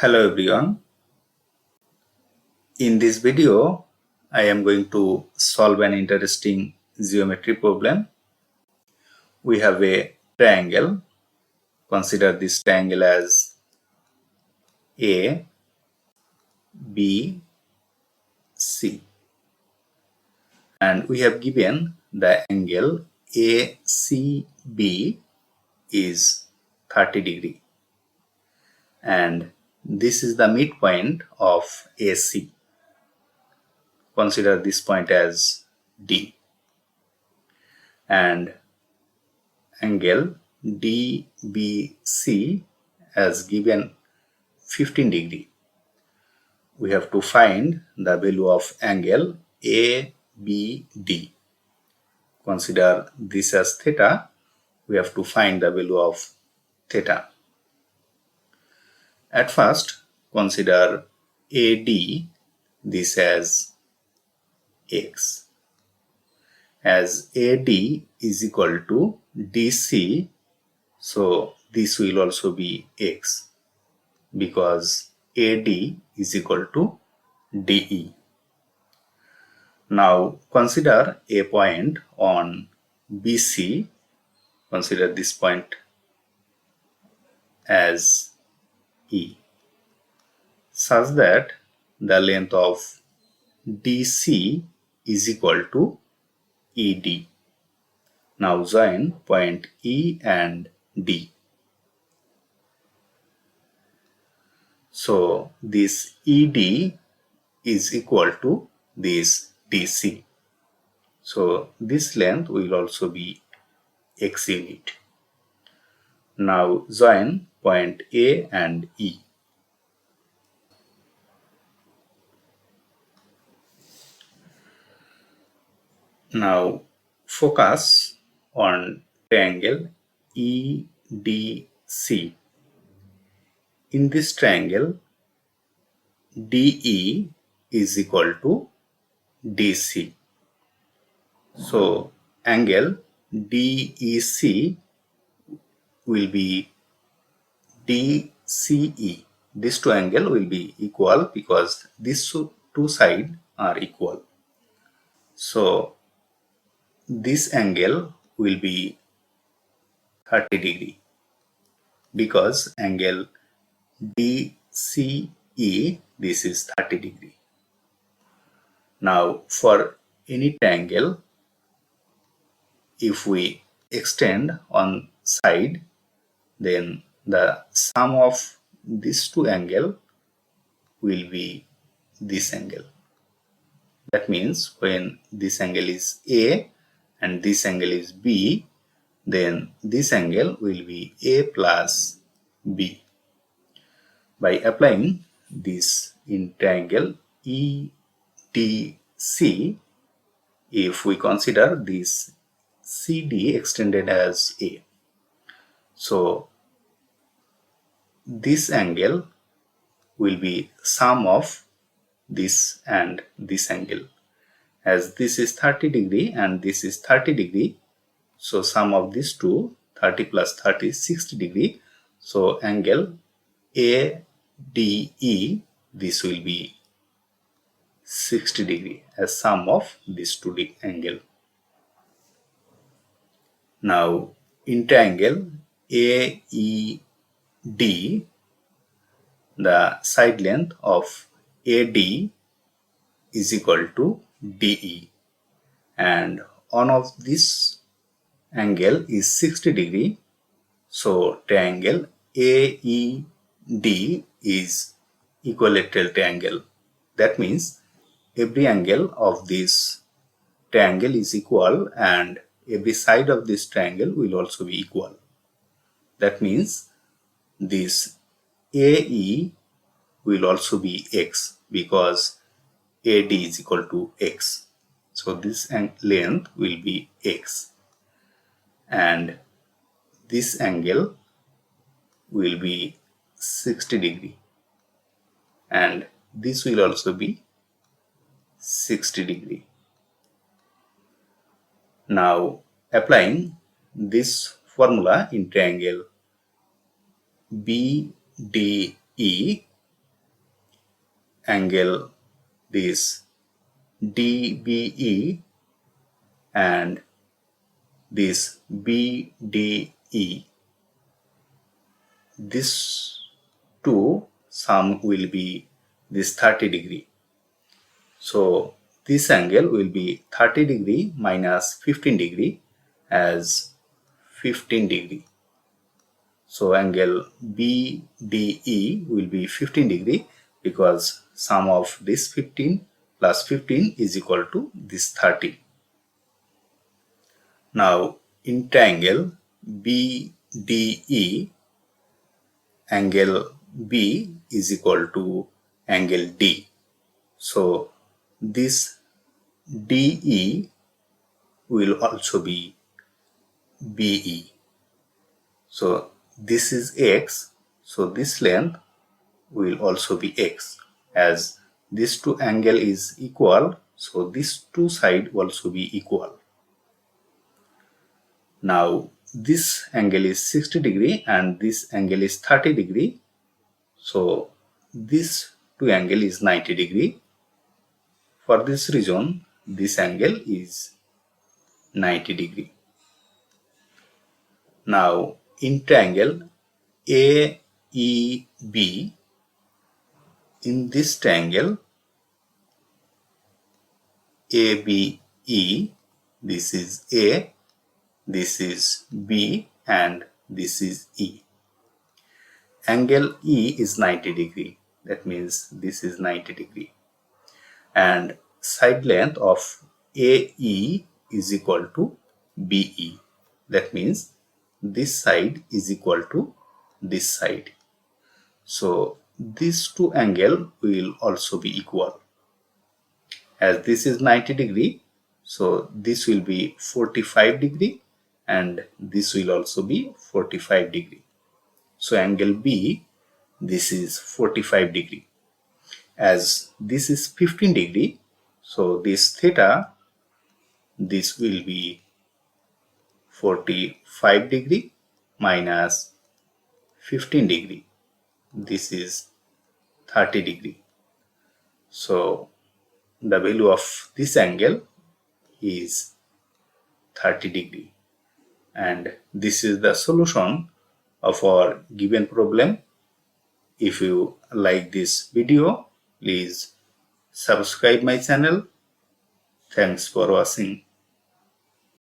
Hello everyone. In this video, I am going to solve an interesting geometry problem. We have a triangle. Consider this triangle as A, B, C. And we have given the angle ACB is 30 degree. And this is the midpoint of AC. Consider this point as D. And angle DBC as given 15 degree. We have to find the value of angle ABD. Consider this as theta. We have to find the value of theta. At first, consider AD this as x. As AD is equal to DC, so this will also be x because AD is equal to DE. Now consider a point on BC. Consider this point as E, such that the length of DC is equal to ED. Now join point E and D. So this ED is equal to this DC. So this length will also be x unit. Now join point A and E. Now focus on triangle EDC. In this triangle, DE is equal to DC. So angle DEC will be DCE. These two angles will be equal because these two sides are equal. So this angle will be 30 degree because angle DCE, this is 30 degree. Now for any triangle, if we extend on side, then the sum of these two angles will be this angle. That means when this angle is A and this angle is B, then this angle will be A plus B. By applying this in triangle EDC, if we consider this CD extended as A, so this angle will be sum of this and this angle. As this is 30 degree and this is 30 degree, so sum of these two, 30 plus 30 is 60 degree. So angle ADE, this will be 60 degree as sum of these two angle. Now in triangle AED, the side length of AD is equal to DE, and one of this angle is 60 degree. So triangle AED is equilateral triangle. That means every angle of this triangle is equal and every side of this triangle will also be equal. That means this AE will also be x because AD is equal to x. So this length will be x and this angle will be 60 degree and this will also be 60 degree. Now applying this formula in triangle BDE, angle this DBE and this BDE, this two sum will be this 30 degree. So this angle will be 30 degree minus 15 degree as 15 degree. So angle BDE will be 15 degree because sum of this 15 plus 15 is equal to this 30. Now in triangle BDE, angle B is equal to angle D. So this DE will also be BE. So this is X, so this length will also be X. As this two angle is equal, so this two side also be equal. Now this angle is 60 degree and this angle is 30 degree. So this two angle is 90 degree. For this reason, this angle is 90 degree. Now in triangle AEB, in this triangle ABE, this is A, this is B and this is E. Angle E is 90 degree. That means this is 90 degree. And side length of AE is equal to BE. That means this side is equal to this side. So these two angle will also be equal. As this is 90 degree, so this will be 45 degree and this will also be 45 degree. So angle B, this is 45 degree. As this is 15 degree, so this theta, this will be 45 degree minus 15 degree. This is 30 degree. So the value of this angle is 30 degree. And this is the solution of our given problem. If you like this video, please subscribe my channel. Thanks for watching.